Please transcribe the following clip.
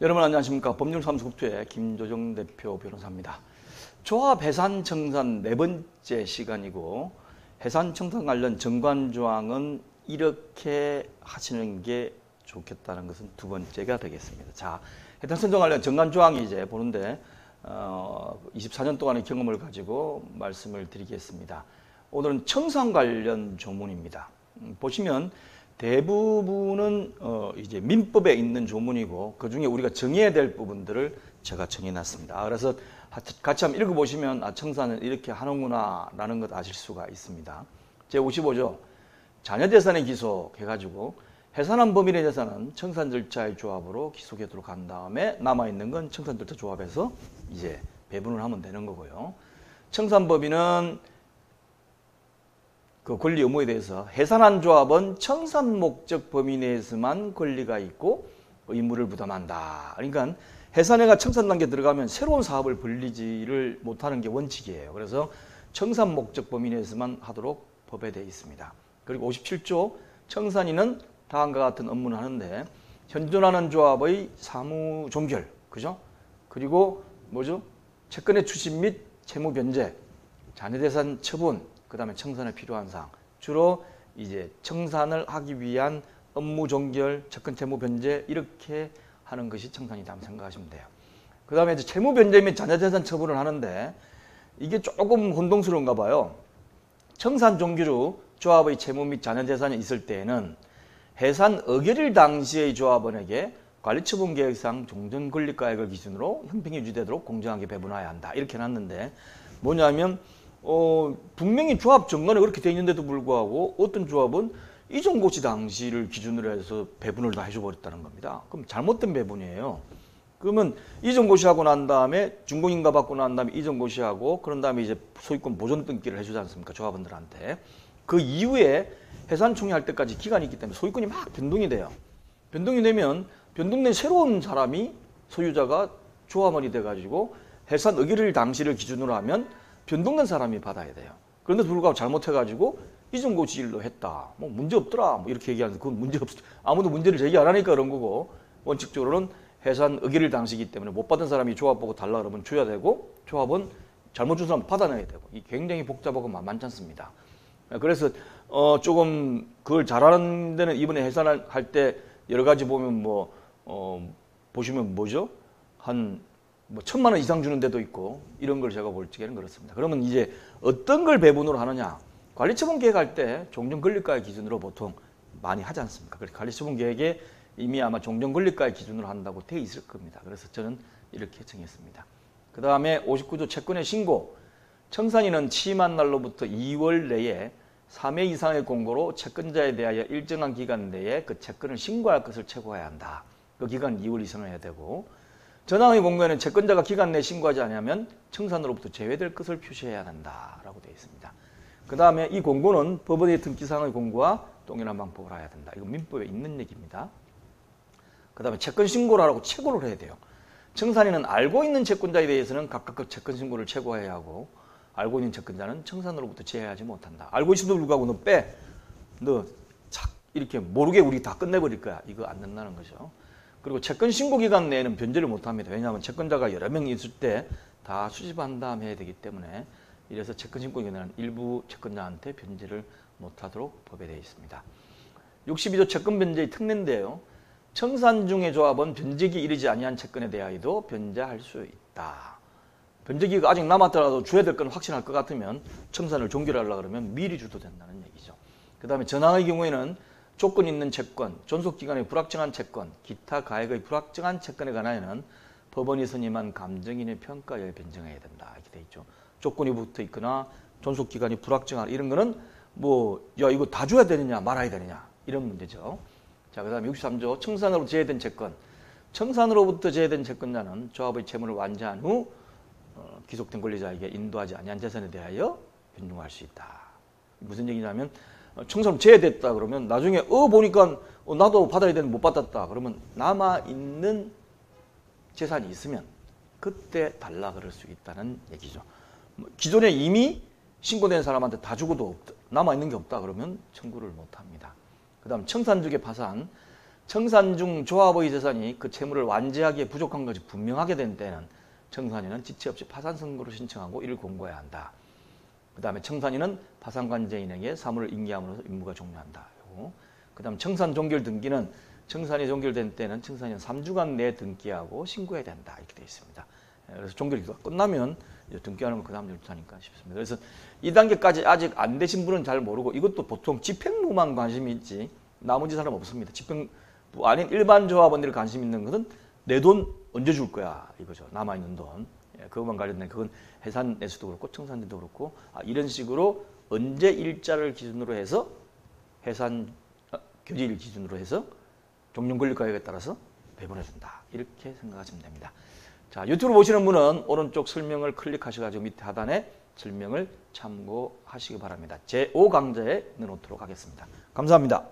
여러분 안녕하십니까. 법률사무소국토의 김조정 대표 변호사입니다. 조합 해산 청산 네 번째 시간이고, 해산 청산 관련 정관조항은 이렇게 하시는 게 좋겠다는 것은 두 번째가 되겠습니다. 자, 해산 청산 관련 정관조항이 이제 보는데 24년 동안의 경험을 가지고 말씀을 드리겠습니다. 오늘은 청산 관련 조문입니다. 보시면 대부분은 이제 민법에 있는 조문이고, 그 중에 우리가 정해야 될 부분들을 제가 정해놨습니다. 그래서 같이 한번 읽어보시면 청산은 이렇게 하는구나 라는 것 아실 수가 있습니다. 제55조 자녀재산의 기속해가지고 해산한 범인의 재산은 청산 절차의 조합으로 기속하도록 한 다음에 남아있는 건 청산 절차 조합에서 이제 배분을 하면 되는 거고요. 청산 범인은 그 권리 의무에 대해서 해산한 조합은 청산 목적 범위 내에서만 권리가 있고 의무를 부담한다. 그러니까 해산회가 청산 단계에 들어가면 새로운 사업을 벌리지를 못하는 게 원칙이에요. 그래서 청산 목적 범위 내에서만 하도록 법에 되어 있습니다. 그리고 57조 청산인은 다음과 같은 업무를 하는데 현존하는 조합의 사무 종결, 그죠? 그리고 뭐죠? 채권의 추심 및 채무 변제, 자녀재산 처분, 그 다음에 청산에 필요한 사항, 주로 이제 청산을 하기 위한 업무 종결, 채권 채무 변제 이렇게 하는 것이 청산이다 생각하시면 돼요. 그 다음에 이제 채무 변제 및 자녀재산 처분을 하는데 이게 조금 혼동스러운가 봐요. 청산 종결 후 조합의 채무 및 자녀재산이 있을 때에는 해산 의결일 당시의 조합원에게 관리처분 계획상 종전권리가액을 기준으로 형평이 유지되도록 공정하게 배분해야 한다. 이렇게 해놨는데 뭐냐면 분명히 조합 정관에 그렇게 돼 있는데도 불구하고 어떤 조합은 이전 고시 당시를 기준으로 해서 배분을 다 해줘 버렸다는 겁니다. 그럼 잘못된 배분이에요. 그러면 이전 고시하고 난 다음에 준공인가 받고 난 다음에 이전 고시하고 그런 다음에 이제 소유권 보존 등기를 해주지 않습니까? 조합원들한테. 그 이후에 해산 총회할 때까지 기간이 있기 때문에 소유권이 막 변동이 돼요. 변동이 되면 변동된 새로운 사람이 소유자가 조합원이 돼가지고 해산 의결일 당시를 기준으로 하면 변동된 사람이 받아야 돼요. 그런데도 불구하고 잘못해가지고 이전 고시일로 했다. 뭐 문제 없더라. 뭐 이렇게 얘기하는데 그건 문제 없어. 아무도 문제를 제기 안 하니까 그런 거고, 원칙적으로는 해산 의결일 당시이기 때문에 못 받은 사람이 조합 보고 달라 그러면 줘야 되고, 조합은 잘못 준 사람 받아내야 되고, 이 굉장히 복잡하고 만만치 않습니다. 그래서 조금 그걸 잘하는 데는 이번에 해산할 때 여러 가지 보면 보시면 뭐죠? 한 1,000만 원 이상 주는 데도 있고 이런 걸 제가 볼 적에는 그렇습니다. 그러면 이제 어떤 걸 배분으로 하느냐? 관리처분 계획할 때 종전권리가의 기준으로 보통 많이 하지 않습니까? 그래서 관리처분 계획에 이미 아마 종전권리가의 기준으로 한다고 되어 있을 겁니다. 그래서 저는 이렇게 정했습니다. 그 다음에 59조 채권의 신고. 청산인은 취임한 날로부터 2월 내에 3회 이상의 공고로 채권자에 대하여 일정한 기간 내에 그 채권을 신고할 것을 최고해야 한다. 그 기간 2월 이상을 해야 되고, 전항의 공고에는 채권자가 기간 내에 신고하지 않으면 청산으로부터 제외될 것을 표시해야 한다라고 되어 있습니다. 그 다음에 이 공고는 법원의 등기사항의 공고와 동일한 방법을 해야 된다. 이건 민법에 있는 얘기입니다. 그 다음에 채권 신고를 하라고 최고를 해야 돼요. 청산인은 알고 있는 채권자에 대해서는 각각 그 채권 신고를 최고해야 하고, 알고 있는 채권자는 청산으로부터 제외하지 못한다. 알고 있음에도 불구하고 너 빼. 너 착 이렇게 모르게 우리 다 끝내버릴 거야. 이거 안 된다는 거죠. 그리고 채권 신고 기간 내에는 변제를 못합니다. 왜냐하면 채권자가 여러 명이 있을 때 다 수집한 다음에 해야 되기 때문에, 이래서 채권 신고 기간에는 일부 채권자한테 변제를 못하도록 법에 되어 있습니다. 62조 채권 변제의 특례인데요. 청산 중의 조합은 변제기 이르지 아니한 채권에 대하여도 변제할 수 있다. 변제기가 아직 남았더라도 줘야 될 건 확신할 것 같으면 청산을 종결하려고 그러면 미리 줘도 된다는 얘기죠. 그 다음에 전항의 경우에는 조건 있는 채권, 존속기간의 불확정한 채권, 기타 가액의 불확정한 채권에 관하여는 법원이 선임한 감정인의 평가에 변정해야 된다. 이렇게 돼 있죠. 조건이 붙어 있거나 존속기간이 불확정한 이런 거는 야 이거 다 줘야 되느냐 말아야 되느냐 이런 문제죠. 자, 그 다음에 63조 청산으로 제외된 채권. 청산으로부터 제외된 채권자는 조합의 채무를 완화한 후 기속된 권리자에게 인도하지 아니한 재산에 대하여 변동할 수 있다. 무슨 얘기냐면 청산으로 제외됐다 그러면 나중에 보니까 나도 받아야 되는데 못 받았다 그러면 남아있는 재산이 있으면 그때 달라 그럴 수 있다는 얘기죠. 기존에 이미 신고된 사람한테 다 주고도 남아있는 게 없다 그러면 청구를 못합니다. 그 다음 청산주계 파산. 청산 중 조합의 재산이 그 채무를 완제하기에 부족한 것이 분명하게 된 때는 청산인은 지체 없이 파산 선고를 신청하고 이를 공고해야 한다. 그 다음에 청산인은 파산관제인에게 사무를 인계함으로써 임무가 종료한다. 그 다음 청산 종결 등기는 청산이 종결된 때는 청산인은 3주간 내에 등기하고 신고해야 된다. 이렇게 되어 있습니다. 그래서 종결기가 끝나면 이제 등기하는 건 그 다음 절차니까 싶습니다. 그래서 이 단계까지 아직 안 되신 분은 잘 모르고 이것도 보통 집행부만 관심이 있지 나머지 사람 없습니다. 집행부 아닌 일반 조합원들이 관심 있는 것은 내 돈 언제 줄 거야 이거죠. 남아있는 돈. 그것만 관련된 그건 해산 내수도 그렇고 청산제도 그렇고 이런 식으로 언제 일자를 기준으로 해서 해산 교지일 기준으로 해서 종료 권리 가격에 따라서 배분해준다. 이렇게 생각하시면 됩니다. 자, 유튜브 보시는 분은 오른쪽 설명을 클릭하셔가지고 밑에 하단에 설명을 참고하시기 바랍니다. 제5강좌에 넣어놓도록 하겠습니다. 감사합니다.